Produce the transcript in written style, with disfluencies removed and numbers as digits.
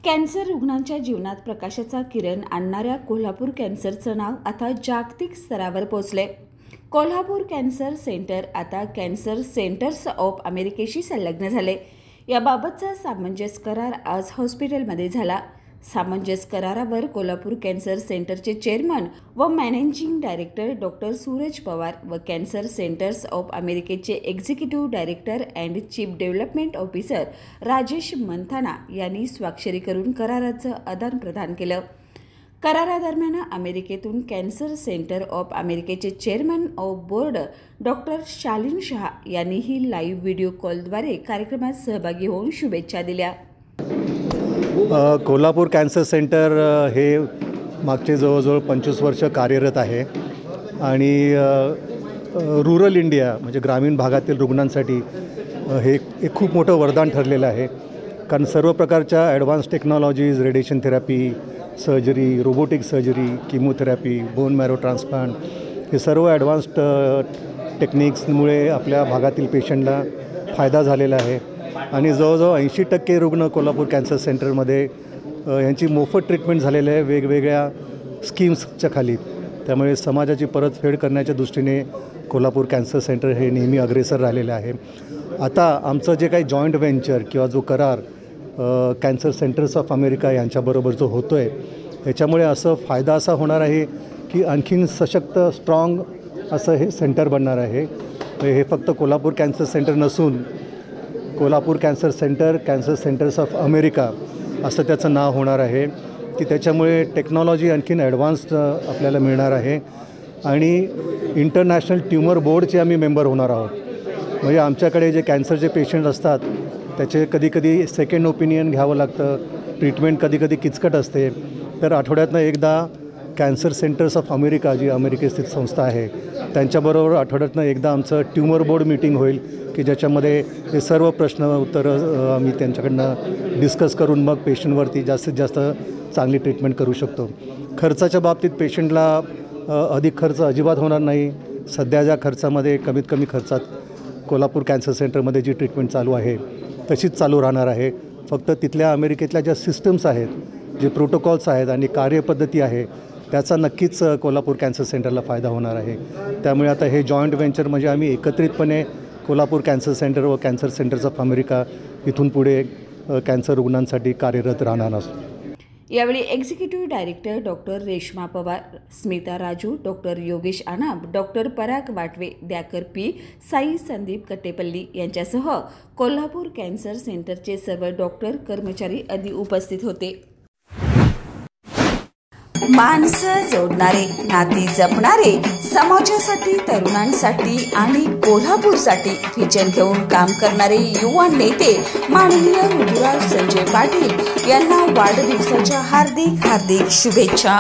Cancer रुग्णांच्या जीवनात प्रकाशाचा किरण आणणाऱ्या कोल्हापूर कॅन्सरचं नाव आता जागतिक स्तरावर पोहोचले। कोल्हापूर कॅन्सर सेंटर आता कॅन्सर सेंटर्स ऑफ अमेरिकेशी संलग्न झाले। याबाबतचा सामंजस्य करार आज हॉस्पिटलमध्ये झाला। सामंजस्य करारावर कोल्हापूर कॅन्सर सेंटरचे चेअरमन व managing director doctor Suraj Pawar व कॅन्सर सेंटर्स ऑफ अमेरिकेचे executive director and chief development officer Rajesh Manthana यांनी स्वाक्षरी करून कराराचं आदान-प्रदान केलं। करारादरम्यान अमेरिकेतून कॅन्सर सेंटर ऑफ अमेरिकेचे chairman of board doctor Shalin Shah यांनीही लाईव्ह व्हिडिओ कॉलद्वारे कार्यक्रमात सहभागी होऊन शुभेच्छा दिल्या। कोल्हापूर कॅन्सर सेंटर हे मागचे जवळजवळ 25 वर्ष कार्यरत आहे आणि रूरल इंडिया म्हणजे ग्रामीण भागातील रुग्णांसाठी हे एक खूप मोठं वरदान ठरलेलं आहे। कारण सर्व प्रकारच्या advance technologies, radiation therapy, surgery, robotic surgery, chemotherapy, bone marrow transplant हे सर्व ॲडव्हान्स्ड टेक्निक्समुळे आपल्या भागातील पेशंटला फायदा झालेला आहे आणि जवळजवळ 80% रुग्ण कोल्हापूर कॅन्सर सेंटरमध्ये यांची मोफत ट्रीटमेंट झालेली आहे वेगवेगळ्या स्कीम्सच्या खाली। त्यामुळे समाजाची परतफेड करण्याच्या दृष्टीने कोल्हापूर कॅन्सर सेंटर हे नेहमी अग्रेसर राहिलेले आहे। आता आमचं जे काही जॉईंट व्हेंचर किंवा जो करार कॅन्सर सेंटर्स ऑफ अमेरिका यांच्याबरोबर जो होतो आहे त्याच्यामुळे असं फायदा असा होणार आहे की आणखीन सशक्त स्ट्रॉंग असं हे सेंटर बनणार आहे। हे फक्त कोल्हापूर कॅन्सर सेंटर नसून Kolhapur cancer centre cancer centers of America असं त्याचं नाव होणार आहे की त्याच्यामुळे टेक्नॉलॉजी आणखीन ॲडव्हान्स्ड आपल्याला मिळणार आहे आणि इंटरनॅशनल ट्यूमर बोर्डचे आम्ही मेंबर होणार आहोत। म्हणजे आमच्याकडे जे कॅन्सरचे पेशंट असतात त्याचे कधीकधी सेकंड ओपिनियन घ्यावं लागतं, ट्रीटमेंट कधीकधी किचकट असते, तर आठवड्यातनं एकदा कॅन्सर सेंटर्स ऑफ अमेरिका जी अमेरिकेस्थित संस्था आहे त्यांच्याबरोबर आठवड्यातनं एकदा आमचं ट्यूमर बोर्ड मीटिंग होईल की ज्याच्यामध्ये हे सर्व प्रश्न उत्तरं आम्ही त्यांच्याकडनं डिस्कस करून मग पेशंटवरती जास्तीत जास्त चांगली ट्रीटमेंट करू शकतो। खर्चाच्या बाबतीत पेशंटला अधिक खर्च अजिबात होणार नाही। सध्या ज्या खर्चामध्ये कमीत कमी खर्चात कोल्हापूर कॅन्सर सेंटरमध्ये जी ट्रीटमेंट चालू आहे तशीच चालू राहणार आहे। फक्त तिथल्या अमेरिकेतल्या ज्या सिस्टम्स आहेत, जे प्रोटोकॉल्स आहेत आणि कार्यपद्धती आहे त्याचा नक्कीच कोल्हापूर कॅन्सर सेंटरला फायदा होणार आहे। त्यामुळे आता हे जॉईंट व्हेंचर म्हणजे आम्ही एकत्रितपणे कोल्हापूर कॅन्सर सेंटर व कॅन्सर सेंटर्स ऑफ अमेरिका इथून पुढे कॅन्सर रुग्णांसाठी कार्यरत राहणार असतो। यावेळी executive director doctor Reshma Pawar, Smita Raju, doctor Yogesh Anab, doctor Parag Watve, Dyakar P, Sai Sandeep Kattepalli यांच्यासह कोल्हापूर कॅन्सर सेंटरचे सर्व डॉक्टर कर्मचारी आदी उपस्थित होते। माणसं जोडणारे, नाती जपणारे, समाजासाठी, तरुणांसाठी आणि कोल्हापूरसाठी विजन घेऊन काम करणारे युवा नेते माननीय ऋतुराज संजय पाटील यांना वाढदिवसाच्या हार्दिक शुभेच्छा।